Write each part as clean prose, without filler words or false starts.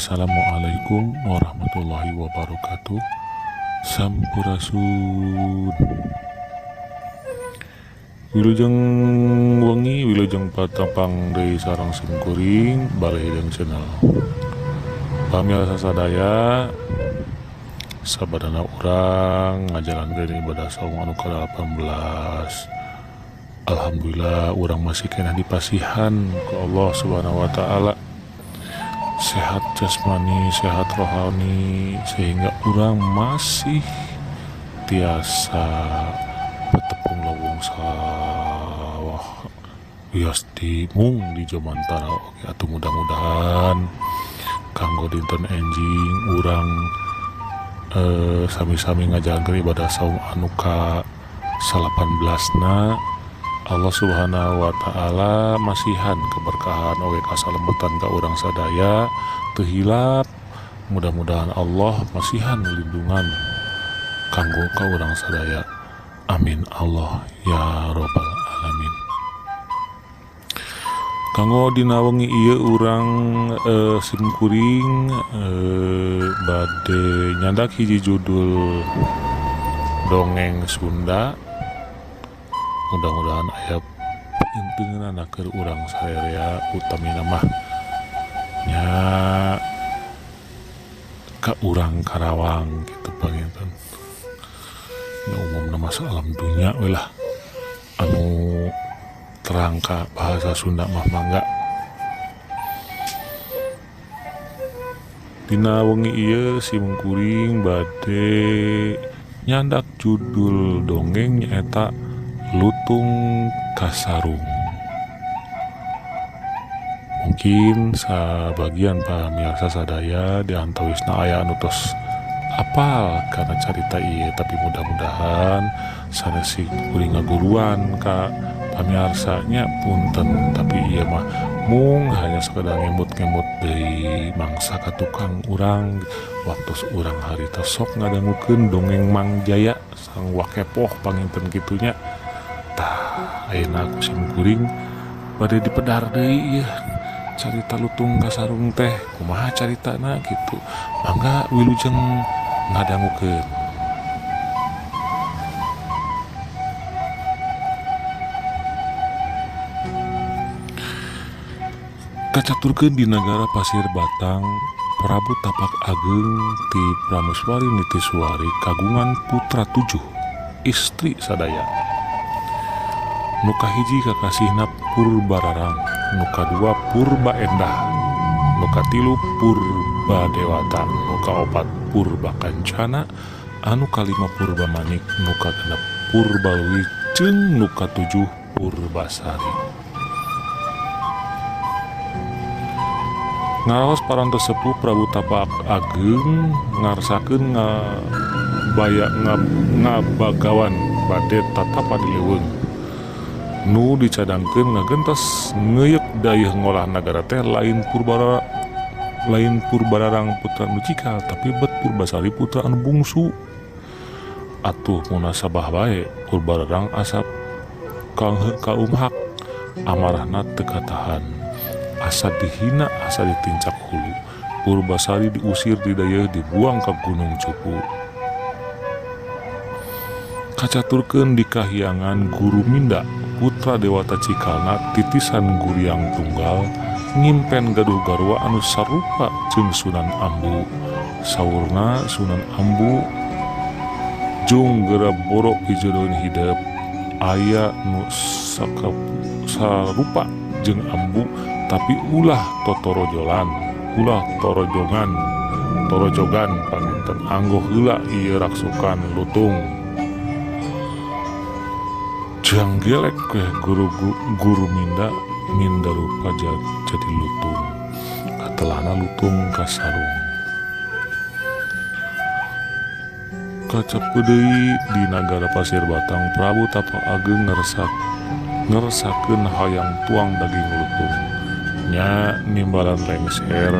Assalamualaikum warahmatullahi wabarakatuh. Sampurasun. Wilujeng wengi, wilujeng patapang deui sareng simkuring balik jeung channel. Pamirsa sadaya, sabadana urang ngajalankeun ibadah saum anu ke-18. Alhamdulillah urang masih kena dipasihan ku Allah Subhanahu wa taala. Sehat jasmani, sehat rohani, sehingga urang masih tiasa petepung lawung sawah wios di mung di Jomantara. Oke, atuh mudah-mudahan kanggo dinten enjing urang sami-sami ngajalankeun ibadah saum anu ka 18 na Allah Subhanahu wa taala masihan keberkahan oge kasalembetan ka urang sadaya teu hilap. Mudah-mudahan Allah masihan lindungan kanggo ka urang sadaya. Amin Allah ya rabbal alamin. Kanggo dina wengi ieu urang simkuring bade nyandak hiji judul dongeng Sunda. Mudah-mudahan aya pinteungeunana keur urang saarea utamina mah nya ka urang Karawang kitu panginten. Nya umumna mah alam dunya we lah anu terang ka bahasa Sunda mah mangga. Dina wengi ieu simkuring bade nyandak judul dongeng nyaeta Lutung Kasarung. Mungkin sabagian pamirsa sadaya diantawisna aya anu tos apal karena carita ieu, tapi mudah-mudahan sanes kuring ngaguruan ka pamirsanya punten, tapi ieu mah mung hanya sekedar ngemut-ngemut deui mangsa ka tukang urang waktu urang harita sok ngadangukeun dongeng Mang Jaya sang wakepoh panginten kitunya. Ayeuna aku simkuring bade dipedar deui ieu carita Lutung Kasarung teh kumaha caritana gitu. Mangga wilujeng ngadangukeun. Kacaturkeun di nagara Pasir Batang, Prabu Tapak Ageng ti Prameswari Nitiswari kagungan putra 7, istri sadaya. Nuka hiji kakasihna Purbararang, nuka 2 Purba Endah, nuka 3 Purba Dewata, nuka 4 Purba Kancana, anu ka 5 Purba Manik, nuka 6 Purba Leuwih jeung nuka 7 Purbasari. Ngaraos parantos sepuh Prabu Tapak Ageng ngarsakeun ngabagawan bade tatapan di leuweung nu dicadangkeun ngagentos ngeuyeuk dayeuh ngolah nagara teh lain Purbararang putra anu cikal, tapi bet Purbasari putra anu bungsu. Atuh munasabah bae Purbararang asap kaumhak amarahna teu katahan, asa dihina, asa ditincak hulu. Purbasari diusir di dayeuh, dibuang ke Gunung Cupu. Kacaturkeun di kahyangan Guru Minda putra Dewata Cikalna titisan Guriang Tunggal ngimpen gaduh garwa anu sarupa jeung Sunan Ambu. Saurna Sunan Ambu jeung geura boro pijodohan hideup aya nu sarupa jeung Ambu tapi ulah totorojolan, ulah torojogan panginten anggo heula ieu raksukan lutung. Jang gelek ke guru Minda rupa jadi lutung. Katelana Lutung Kasarung. Kacepu deui di nagara Pasir Batang, Prabu Tapak Ageng ngeresakeun hayang tuang daging lutung. Nya nimbalan lengser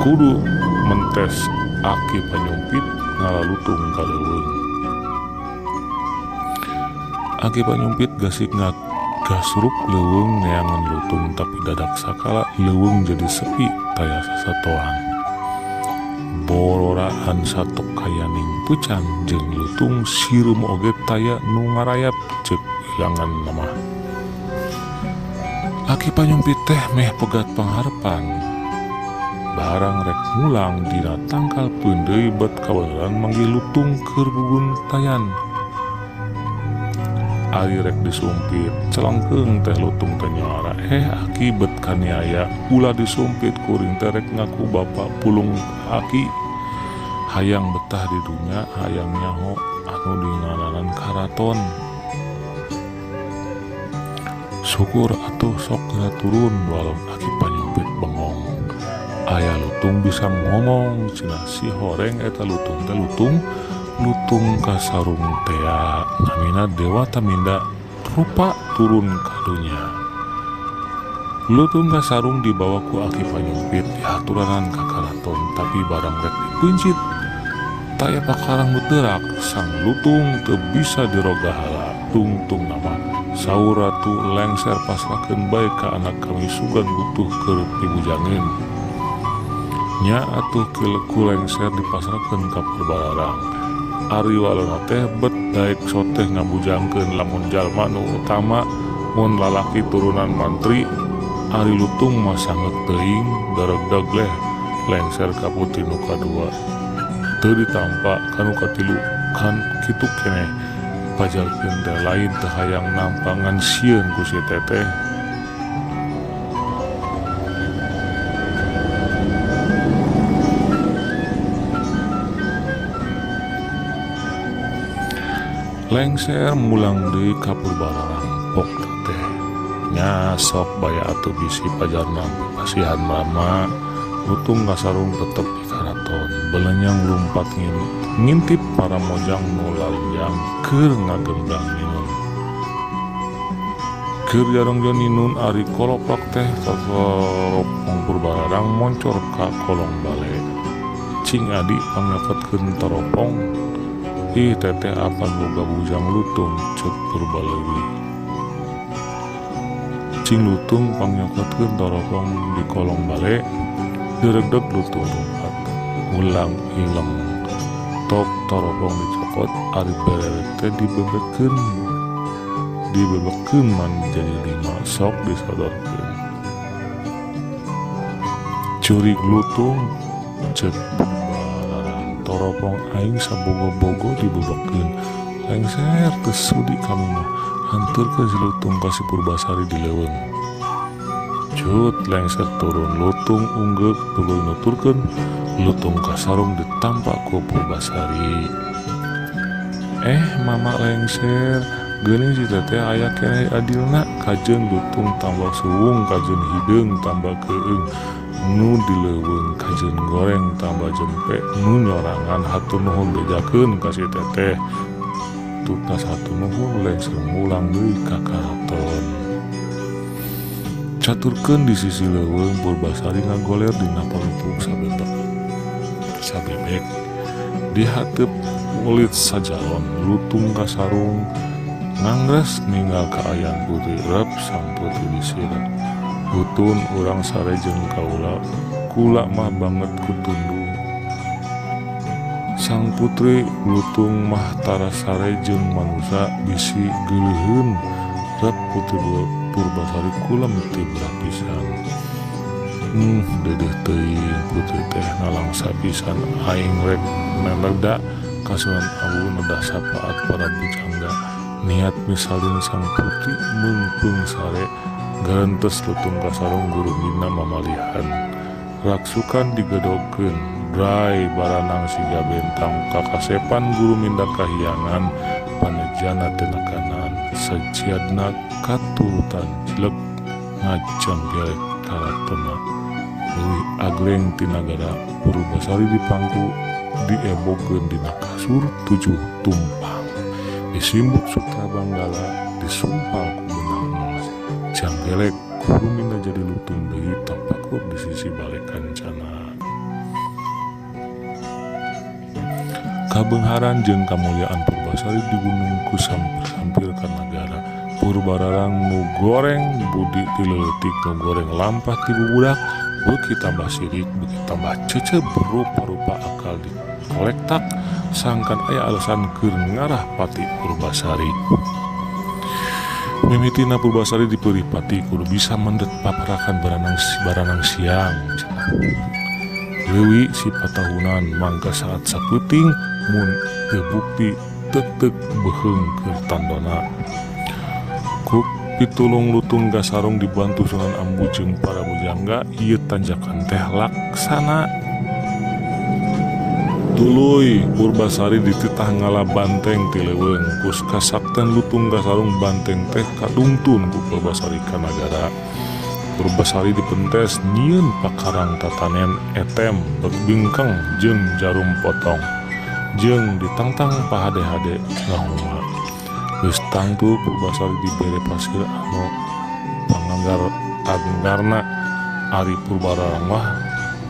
kudu mentes aki panyumpit ngalalutung ka leuweung. Aki panyumpit gasik gasruk leuweung neangan lutung, tapi dadak sakala leuweung jadi sepi taya sasatoan. bororaan satok kayaning pucan jeung lutung sirum oge taya nu ngarayap cek ilangan nama. Aki panyumpit teh meh pegat pangharepan barang rek mulang dina tangkal peundeuy bet kabeneran manggil lutung keur gugun tayan. Ari rek disumpit celengkeung teh lutung teh nyara aki bet kaniaya ulah disumpit kuring teh rek ngaku bapa pulung aki hayang betah di dunya hayang nyaho anu dingaranan karaton. Syukur atuh sok kena turun walau aki panyumpit bengong. Aya lutung bisa ngomong cenah si horeng eta lutung teh lutung kasarung tea namina Dewa Taminda rupa turun kadunya. Lutung kasarung dibawa ku aki panyumpit diaturanan ka karaton tapi barang rek dipencit taya pakarang muterak sang lutung teu bisa dirogahala tungtung nama saur ratu lengser pasrakeun bae ka anak kami sugan butuh keur dibujangeun. Nya atuh ku lengser dipasrakeun ka Purbararang. Ari walona teh bet daek soteh ngabujangkeun lamun jalma nu utama mun lalaki turunan mantri. Ari lutung mah sanget teuing daregdag leh lengser ka putri nu kadua teu ditampa kanu katilu kan kitu keneh pajalkeun teh lain teu hayang nampangan sieun ku si teteh. Lengser mulang deui ka Purbararang pok teh nya sok baya atuh bisi pajarna kasihan mama. Lutung kasarung tetep di karaton belenyang lumpat ngintip para mojang nu laljang keur ngagembang ninun. Keur jarongjon ninun ari koloplak teh toropong Purbararang moncor ka kolong bale. Cing adi pangepetkeun toropong ih teteh apan boga bujang lutung cek Purbalewi. Cing lutung pangyokotkeun toropong di kolong bale diregdeg lutung lumpat ulang ileng tok toropong dicokot ari bereret teh dibebekeun man jadi 5 sok disodorkeun. Curig lutung cek Purbararang toropong aing sabogo-bogo dibebekeun lengser teu sudi kami mah hanturkeun si lutung ka si Purbasari di leuweung. Cut lengser turun lutung unggek tuluy nuturkeun lutung kasarung ditampak ku Purbasari. Mama lengser geuning si teteh aya keneh adilna kajeun lutung tambah suwung kajeun hideung tambah keung nu dileuweung kajeun goreng tambah jempe nu nyorangan hatur nuhun bejakeun ka si teteh. Tutas hatur nuhun lengser mulang deui ka karaton. Caturkeun di sisi leuweung Purbasari ngagoler dina palupung sabebek di hateup ulit sajalon lutung kasarung ngangres ninggal kaayan putri rep sang putri disirat. Hutun urang sare jeung kaula kula mah banget kutundung. Sang putri lutung mah tara sare jeung manusia bisi geuleuheun rep putri Purbasari kula meuti belah pisan. Dedeh teuing putri teh nalangsa pisan aing rek memerda kasuhan awu nedah sapaat para bujangga niat misalin sang putri mungpung sare garentes lutung kasarung guru mina mamalihan raksukan digedogkeun drai baranang siga bentang kakasepan guru minda kahiyangan panejana tenakanan sajiadna katurutan jelek ngajam gelek karatona leuwih agreng ti nagara Purbasari dipangku diebogeun dina kasur 7 tumpang disimbuk sutra banggala disumpal ku benang emas janggelek guru minda jadi lutung deui tapakur di sisi bale kancana. Kabeungharan jeung kamulyaan Purbasari digunung ku sampir-sampir ka nagara Purbararang nu goreng budi tileutik nu goreng lampah ti bubudak beki tambah sirik beki tambah cece berupa-rupa akal dikolektak sangkan aya alasan keur ngarah pati Purbasari. Mimitina Purbasari dipeueuh pati kudu bisa mendet paparakan baranang siang cenah. Leuwih si patahunan mangga saat saputing mun teu bukti tetek beheung keur tandona. Ku pitulung lutung gasarung dibantu Sunan Ambu jeung para bujangga ieu tanjakan teh laksana. Tuluy Purbasari dititah ngala banteng ti leuweung kus kasakten lutung gasarung banteng teh kadungtun ku Purbasari ka nagara. Purbasari dipentes nyieun pakarang tatanen etem berbingkeng jeung jarum potong jeung ditangtang pahade-hade ngahuma. Geus tangtu Purbasari dibere pasir anu panganggarna ari Purbararang mah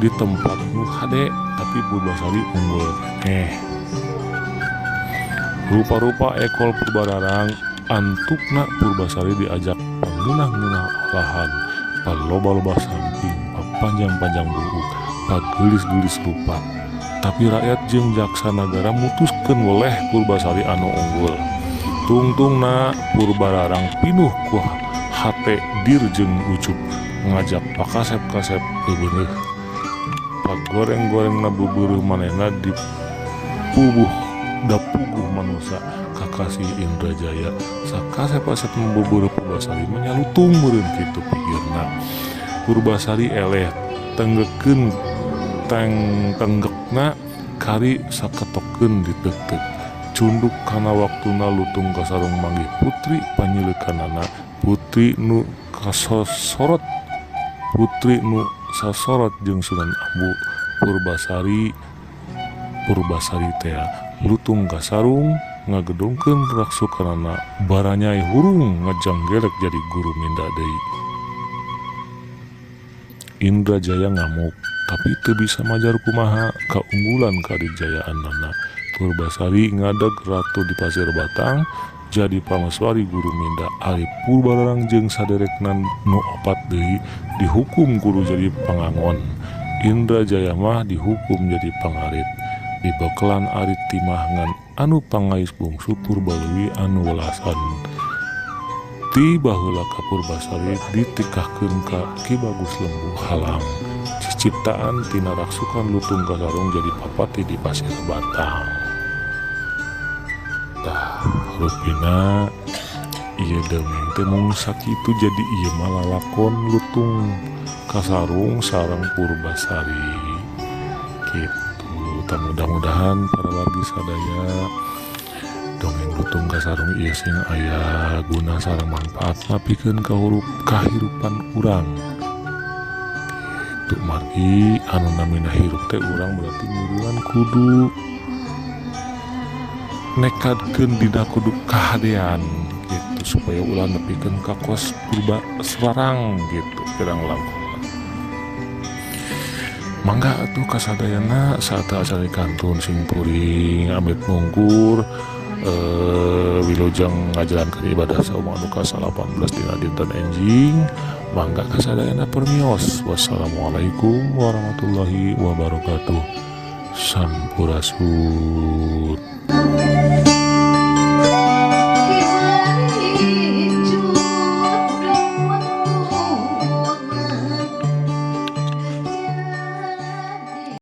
di tempat nu hade tapi Purbasari unggul keneh. Rupa-rupa ekol Purbararang antukna Purbasari diajak pangeunah-ngeunah olahan paloba-loba samping panjang-panjang buruk pagelis-gelis rupa. Tapi rakyat jeung jaksa nagara mutuskeun weleh Purbasari anu unggul. Tungtungna Purbararang pinuh ku hate dir jeung ucup ngajak pakasep-kasep beuneuh. Pagoreng-gorengna beubeureuh manehna dipubuh dapuguh manusia kakasih Indrajaya sakasep-kasep membeubeureuh Purbasari menyalutung meureun kitu pikirna. Purbasari eleh tenggekeun tenggekna kari saketokeun diteuk-teuk. Cunduk kana waktuna lutung gasarung manggih putri panyileukanana putri nu kasosorot jeung Sunan Ambu Purbasari teh lutung gasarung ngagedongkeun raksukanana baranyai hurung ngajanggelek jadi guru minda deui. Indrajaya ngamuk tapi teu bisa majar kumaha kaunggulan kadijayaannana. Purbasari ngadeg ratu di Pasir Batang jadi pamaswari guru minda ari Purbararang jeung saderekna nu opat deui dihukum kudu jadi pangangon. Indrajaya mah dihukum jadi pangarit. Dibekelan ari timah ngan anu pangais bungsu Purbaleuwi anu welasan. Ti baheula ka Purbasari ditikahkeun ka Ki Bagus Lembu Halang. Ciptaan tina raksukan lutung gasarung jadi papati di Pasir Batang. Tah rupina ieu dongeng teh mung sakitu jadi ieu mah lalakon lutung kasarung sareng Purbasari kitu. Mudah-mudahan para wargi sadaya dongeng lutung kasarung ieu sing aya guna sareng manfaat mapikeun kahirupan urang. Kitu margi anu namina hirup teh urang berarti nguruan kudu nekadkeun dina kudu kahadean gitu supaya ulah nepikeun ka kos Purbasarang gitu kirang langkung. Mangga atuh kasadayana saat acara kantun sing puring amit mungkur wilujeng ngajalankeun ibadah sauma anu ka-18 dina dinten enjing. Mangga kasadayana permios. Wassalamualaikum warahmatullahi wabarakatuh. Sampurasun.